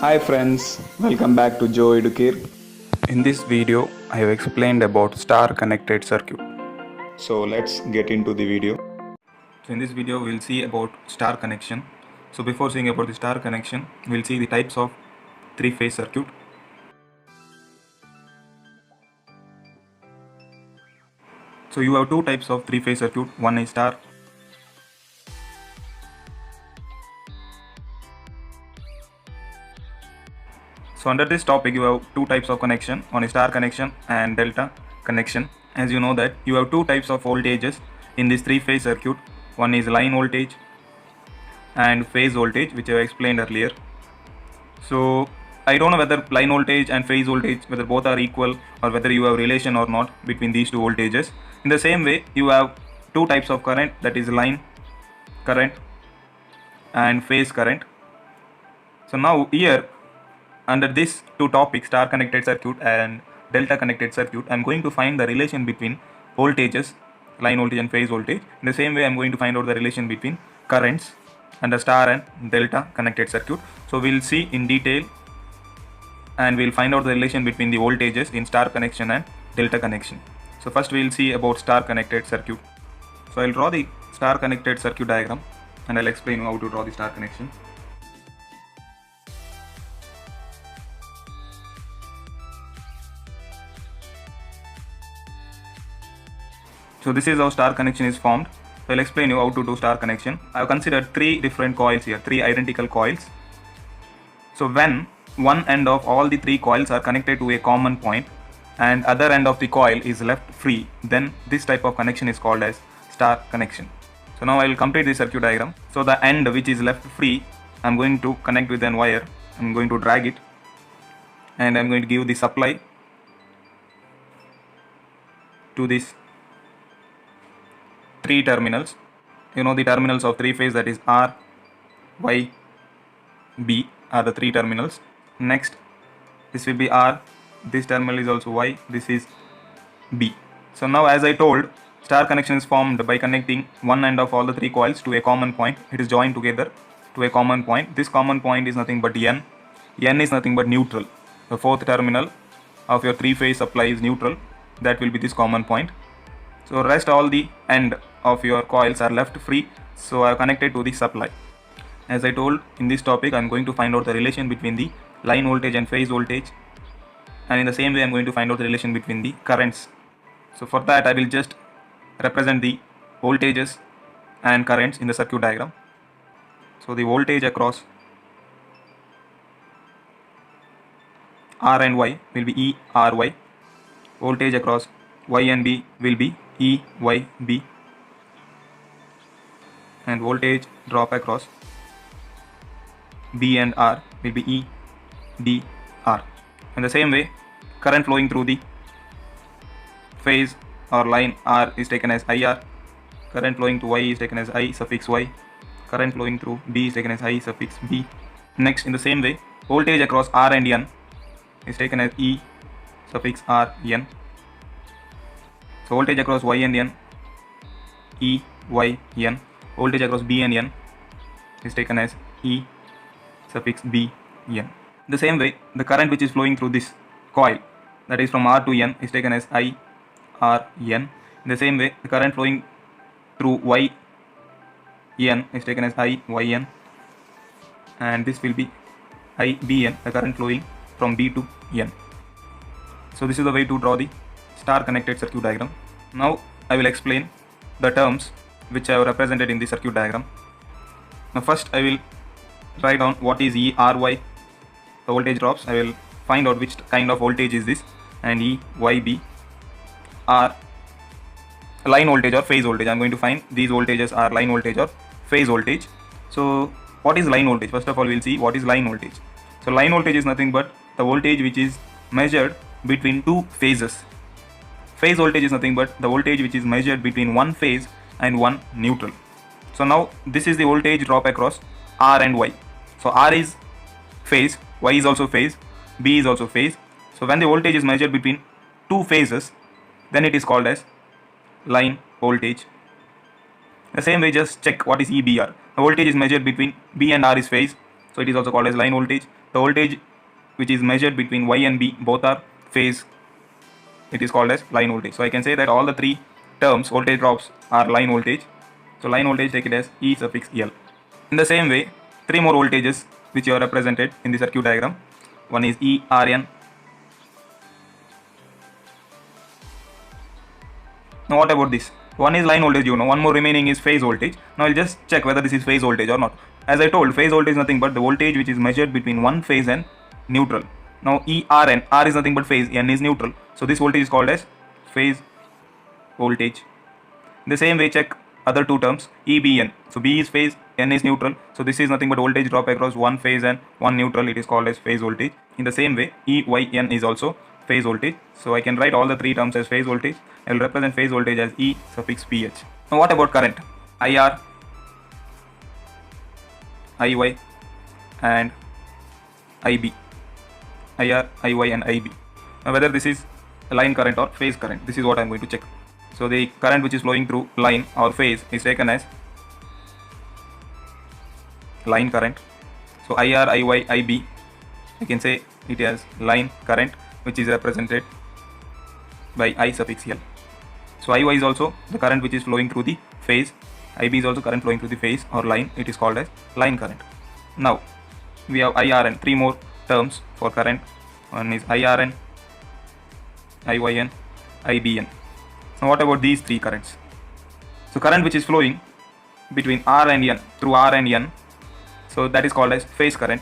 Hi friends, welcome back to Joe Educare. In this video, I have explained about star connected circuit. So let's get into the video. So in this video, we'll see about star connection. So before seeing about the star connection, we'll see the types of three-phase circuit. So you have two types of three-phase circuit. One is star. So under this topic, you have two types of connection. One is star connection and delta connection. As you know that you have two types of voltages in this three-phase circuit. One is line voltage and phase voltage, which I have explained earlier. So I don't know whether line voltage and phase voltage, whether both are equal or whether you have relation or not between these two voltages. In the same way, you have two types of current, that is line current and phase current. So now here under this two topics, star connected circuit and delta connected circuit, I am going to find the relation between voltages, line voltage and phase voltage. In the same way, I am going to find out the relation between currents under star and delta connected circuit. So we'll see in detail and we'll find out the relation between the voltages in star connection and delta connection. So first we'll see about star connected circuit. So I'll draw the star connected circuit diagram and I'll explain how to draw the star connection. So this is how star connection is formed. So I'll explain you how to do star connection. I have considered three different coils here, three identical coils. So when one end of all the three coils are connected to a common point and other end of the coil is left free, then this type of connection is called as star connection. So now I will complete the circuit diagram. So the end which is left free, I am going to connect with an wire. I am going to drag it and I am going to give the supply to this three terminals. You know the terminals of three phase, that is R, Y, B are the three terminals. Next, this will be R, this terminal is also Y, this is B. So now as I told, star connection is formed by connecting one end of all the three coils to a common point. It is joined together to a common point. This common point is nothing but N. N is nothing but neutral. The fourth terminal of your three phase supply is neutral. That will be this common point. So rest all the end of your coils are left free. So I have connected to the supply. As I told in this topic, I am going to find out the relation between the line voltage and phase voltage. And in the same way, I am going to find out the relation between the currents. So for that, I will just represent the voltages and currents in the circuit diagram. So the voltage across R and Y will be ERY. Voltage across Y and B will be EYB. And voltage drop across B and R will be EDR. In the same way, current flowing through the phase or line R is taken as IR. Current flowing to Y is taken as I suffix Y. Current flowing through B is taken as I suffix B. Next, in the same way, voltage across R and N is taken as E suffix R N. So voltage across Y and N, E Y N. Voltage across B and N is taken as E suffix B N. The same way, the current which is flowing through this coil, that is from R to N, is taken as I R N. In the same way, the current flowing through Y N is taken as I Y N, and this will be I B N, the current flowing from B to N. So this is the way to draw the star connected circuit diagram. Now I will explain the terms which I have represented in the circuit diagram. Now first I will write down what is ERY, the voltage drops. I will find out which kind of voltage is this, and EYB are line voltage or phase voltage. I am going to find these voltages are line voltage or phase voltage. So what is line voltage? First of all, we will see what is line voltage. So line voltage is nothing but the voltage which is measured between two phases. Phase voltage is nothing but the voltage which is measured between one phase and one neutral. So now this is the voltage drop across R and Y. So R is phase, Y is also phase, B is also phase. So when the voltage is measured between two phases, then it is called as line voltage. The same way, just check what is EBR. The voltage is measured between B and R is phase, so it is also called as line voltage. The voltage which is measured between Y and B both are phase, it is called as line voltage. So I can say that all the three terms voltage drops are line voltage. So line voltage, take it as E suffix L. In the same way, three more voltages which are represented in the circuit diagram. One is ERN. Now what about this? One is line voltage, one more remaining is phase voltage. Now I'll just check whether this is phase voltage or not. As I told, phase voltage is nothing but the voltage which is measured between one phase and neutral. Now ERN, R is nothing but phase, N is neutral. So this voltage is called as phase voltage. In the same way, check other two terms, EBN. So B is phase, N is neutral. So this is nothing but voltage drop across one phase and one neutral. It is called as phase voltage. In the same way, EYN is also phase voltage. So I can write all the three terms as phase voltage. I will represent phase voltage as E suffix PH. Now what about current? IR, IY and IB. IR, IY and IB. Now whether this is a line current or phase current, this is what I am going to check. So the current which is flowing through line or phase is taken as line current. So IR, IY, IB, I can say it as line current, which is represented by I suffix L. So IY is also the current which is flowing through the phase. IB is also current flowing through the phase or line. It is called as line current. Now we have IRN, three more terms for current. One is IRN, IYN, IBN. Now what about these three currents? So current which is flowing between R and N, through R and N, so that is called as phase current.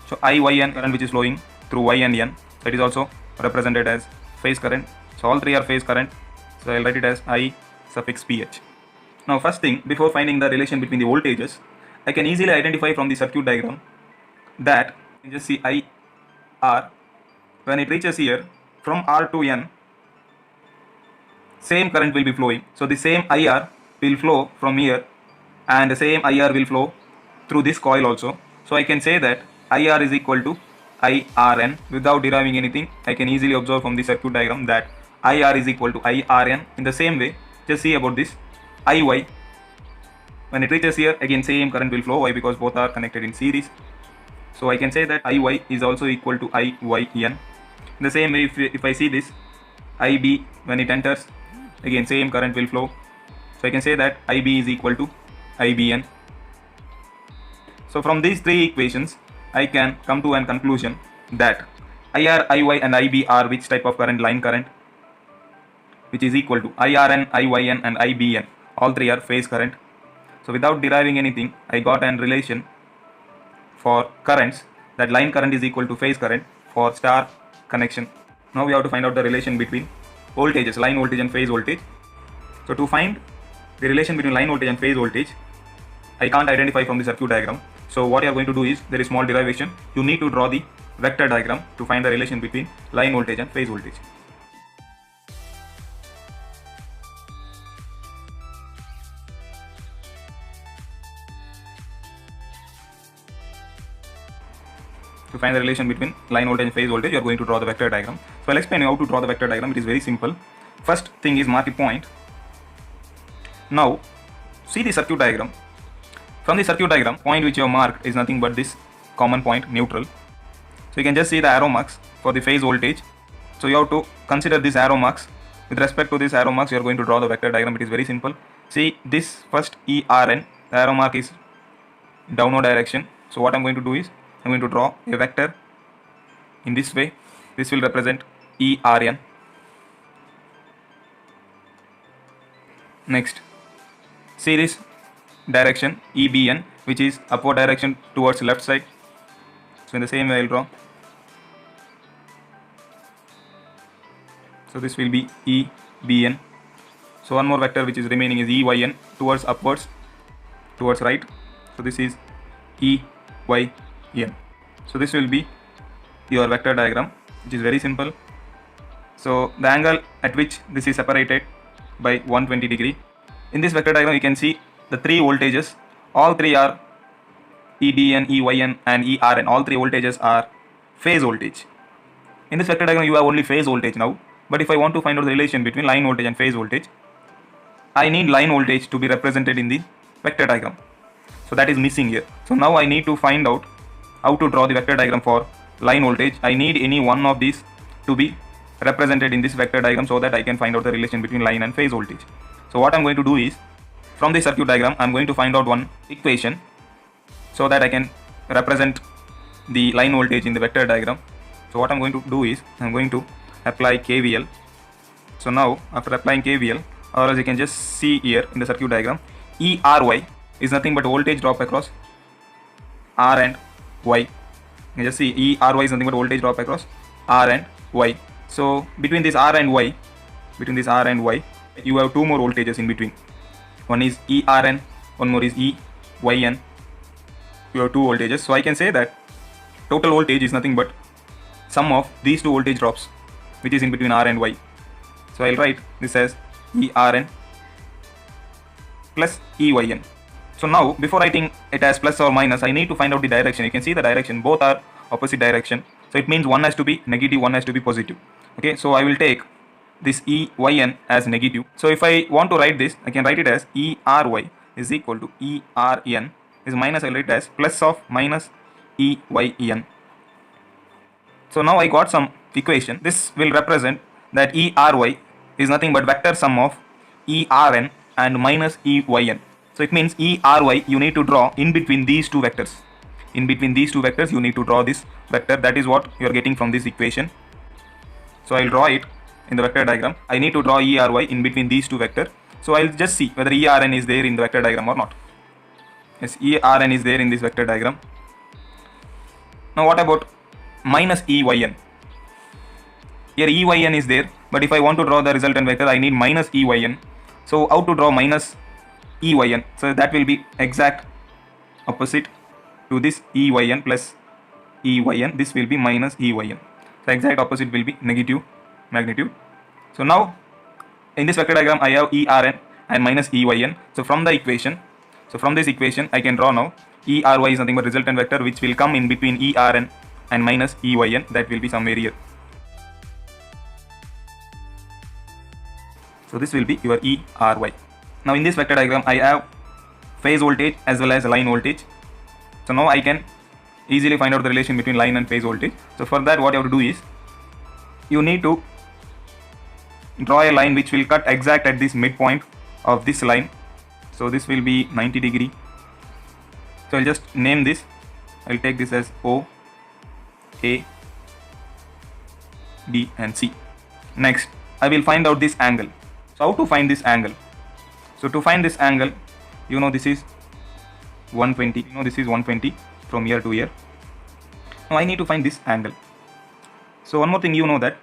So IYN, current which is flowing through Y and N, so it is also represented as phase current. So all three are phase current. So I will write it as I suffix PH. Now first thing, before finding the relation between the voltages, I can easily identify from the circuit diagram that you just see IR, when it reaches here, from R to N, same current will be flowing. So the same IR will flow from here and the same IR will flow through this coil also. So I can say that IR is equal to IRN. Without deriving anything, I can easily observe from the circuit diagram that IR is equal to IRN. In the same way, just see about this IY. When it reaches here, again same current will flow. Why? Because both are connected in series. So I can say that IY is also equal to IYN. In the same way, if I see this IB, when it enters, again same current will flow. So I can say that IB is equal to IBN. So from these three equations, I can come to an conclusion that IR, IY and IB are which type of current? Line current, which is equal to IRN, IYN and IBN. All three are phase current. So without deriving anything, I got an relation for currents that line current is equal to phase current for star connection. Now we have to find out the relation between voltages, line voltage and phase voltage. So to find the relation between line voltage and phase voltage, I can't identify from the circuit diagram. So what you are going to do is, there is small derivation. You need to draw the vector diagram to find the relation between line voltage and phase voltage. To find the relation between line voltage and phase voltage, you are going to draw the vector diagram. So I'll explain you how to draw the vector diagram. It is very simple. First thing is mark a point. Now see the circuit diagram. From the circuit diagram, point which you have marked is nothing but this common point, neutral. So you can just see the arrow marks for the phase voltage. So you have to consider this arrow marks. With respect to this arrow marks, you are going to draw the vector diagram. It is very simple. See this first ERN, the arrow mark is downward direction. So what I'm going to do is, I'm going to draw a vector in this way. This will represent ERN. Next, see this direction EBN, which is upward direction towards left side. So in the same way, I'll draw. So this will be EBN. So one more vector which is remaining is EYN, towards upwards, towards right. So this is EYN. So this will be your vector diagram, which is very simple. So the angle at which this is separated by 120 degree. In this vector diagram, you can see the three voltages. All three are EBN, EYN and ERN. All three voltages are phase voltage. In this vector diagram, you have only phase voltage now. But if I want to find out the relation between line voltage and phase voltage, I need line voltage to be represented in the vector diagram. So that is missing here. So now I need to find out how to draw the vector diagram for line voltage. I need any one of these to be represented in this vector diagram so that I can find out the relation between line and phase voltage. So what I'm going to do is, from the circuit diagram, I'm going to find out one equation so that I can represent the line voltage in the vector diagram. So what I'm going to do is, I'm going to apply KVL. So now after applying KVL, or as you can just see here in the circuit diagram, ERY is nothing but voltage drop across R and Y. You can just see ERY is nothing but voltage drop across R and Y. So between this R and Y, you have two more voltages in between. One is ERN, one more is EYN. You have two voltages. So I can say that total voltage is nothing but sum of these two voltage drops which is in between R and Y. So I'll write this as ERN plus EYN. So now before writing it as plus or minus, I need to find out the direction. You can see the direction, both are opposite direction. So it means one has to be negative, one has to be positive. Okay, so I will take this EYN as negative. So if I want to write this, I can write it as ERY is equal to ERN. This minus I will write as plus of minus EYN. So now I got some equation. This will represent that ERY is nothing but vector sum of ERN and minus EYN. So it means ERY you need to draw in between these two vectors. In between these two vectors you need to draw this vector. That is what you are getting from this equation. So I will draw it in the vector diagram. I need to draw ERY in between these two vectors. So I will just see whether ERN is there in the vector diagram or not. Yes, ERN is there in this vector diagram. Now what about minus EYN? Here EYN is there, but if I want to draw the resultant vector, I need minus EYN. So how to draw minus EYN? So that will be exact opposite to this EYN plus EYN. This will be minus EYN. So exact opposite will be negative magnitude. So now in this vector diagram I have ERN and minus EYN. So from this equation I can draw now ERY is nothing but resultant vector which will come in between ERN and minus EYN. That will be somewhere here. So this will be your ERY. Now in this vector diagram I have phase voltage as well as line voltage. So now I can easily find out the relation between line and phase voltage. So for that what you have to do is, you need to draw a line which will cut exact at this midpoint of this line. So this will be 90 degree. So I'll just name this. I'll take this as O, A, B and C. Next I will find out this angle. So how to find this angle? So to find this angle, you know this is 120. You know this is 120 from here to here. Now I need to find this angle. So one more thing, you know that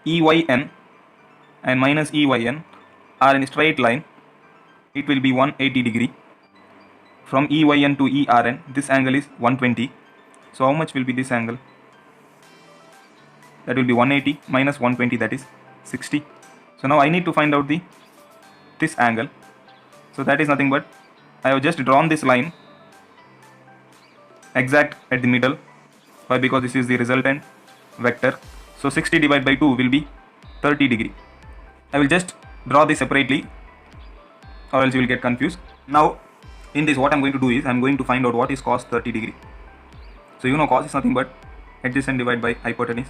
EYN and minus EYN are in a straight line. It will be 180 degree. From EYN to ERN, this angle is 120. So how much will be this angle? That will be 180 minus 120, that is 60. So now I need to find out this angle. So that is nothing but I have just drawn this line exact at the middle. Why? Because this is the resultant vector. So 60 divided by 2 will be 30 degree. I will just draw this separately or else you will get confused. Now in this what I am going to do is I am going to find out what is cos 30 degree. So you know cos is nothing but adjacent divided by hypotenuse.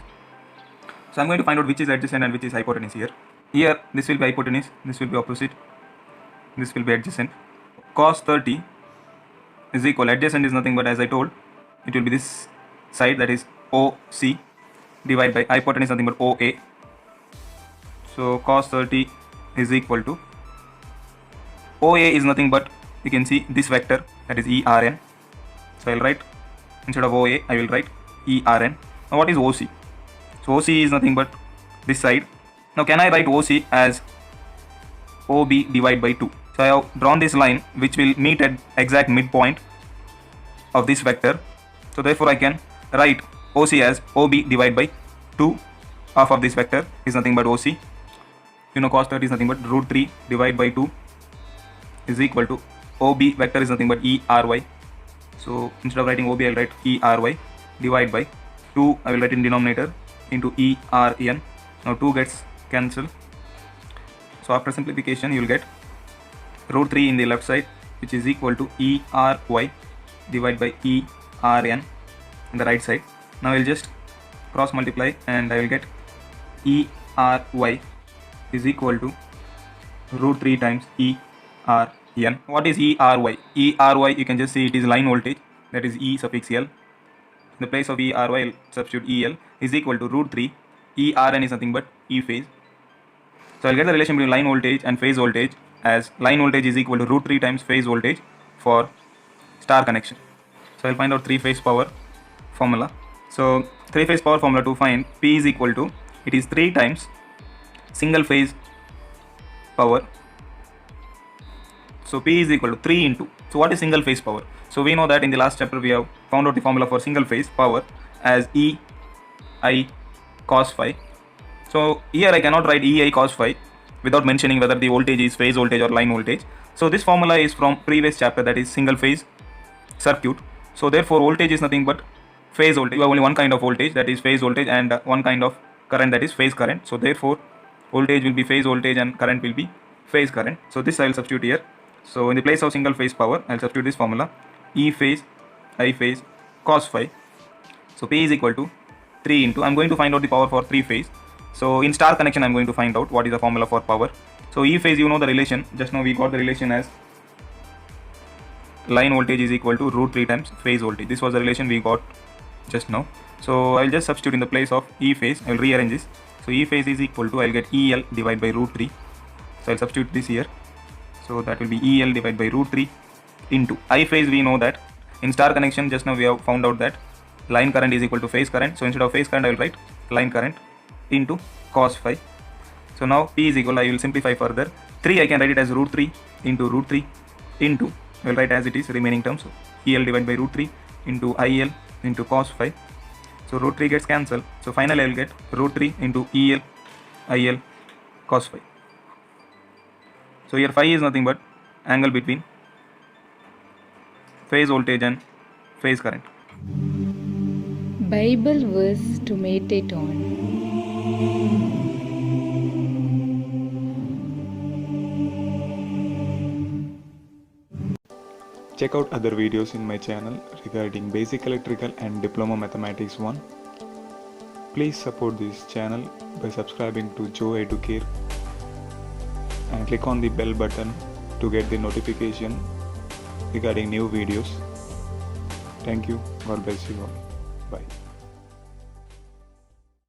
So I am going to find out which is adjacent and which is hypotenuse here. Here this will be hypotenuse, this will be opposite, this will be adjacent. Cos 30 is equal, adjacent is nothing but as I told, it will be this side, that is OC, divided by hypotenuse nothing but OA. So cos 30 is equal to, OA is nothing but, you can see this vector, that is ERN. So I will write, instead of OA I will write ERN. Now what is OC? So OC is nothing but this side. Now can I write OC as OB divided by 2? So I have drawn this line which will meet at exact midpoint of this vector. So therefore I can write OC as OB divided by 2. Half of this vector is nothing but OC. You know cos 30 is nothing but root 3 divided by 2 is equal to OB vector is nothing but ERY. So instead of writing OB I will write ERY divided by 2. I will write in denominator into ERN. Now 2 gets cancelled. So after simplification you will get root 3 in the left side which is equal to ERY divided by ERN on the right side. Now I will just cross multiply and I will get ERY is equal to root 3 times ERN. What is ERY? ERY, you can just see it is line voltage, that is E suffix L. In the place of ERY, I'll substitute EL is equal to root 3. ERN is nothing but E phase. So I'll get the relation between line voltage and phase voltage as line voltage is equal to root 3 times phase voltage for star connection. So I'll find out 3-phase power formula. So 3-phase power formula to find P is equal to, it is 3 times single phase power. So P is equal to 3 into. So what is single phase power? So we know that in the last chapter we have found out the formula for single phase power as EI cos phi. So here I cannot write EI cos phi without mentioning whether the voltage is phase voltage or line voltage. So this formula is from previous chapter, that is single phase circuit. So therefore voltage is nothing but phase voltage. You have only one kind of voltage, that is phase voltage, and one kind of current, that is phase current. So therefore voltage will be phase voltage and current will be phase current. So this I will substitute here. So in the place of single phase power, I will substitute this formula E phase I phase cos phi. So P is equal to 3 into, I am going to find out the power for 3 phase. So in star connection I am going to find out what is the formula for power. So E phase, you know the relation, just now we got the relation as line voltage is equal to root 3 times phase voltage. This was the relation we got just now. So I will just substitute in the place of E phase, I will rearrange this. So E phase is equal to, I will get EL divided by root 3. So I will substitute this here. So that will be EL divided by root 3 into I phase. We know that in star connection just now we have found out that line current is equal to phase current. So instead of phase current I will write line current into cos phi. So now P is equal, I will simplify further. 3 I can write it as root 3 into root 3 into, I will write as it is remaining terms. So EL divided by root 3 into IL into cos phi. So root 3 gets cancelled. So finally I will get root 3 into EL IL cos phi. So here phi is nothing but angle between phase voltage and phase current. Bible verse to meditate on. Check out other videos in my channel regarding Basic Electrical and Diploma Mathematics 1. Please support this channel by subscribing to Joe Educare and click on the bell button to get the notification regarding new videos. Thank you. God bless you all. Bye.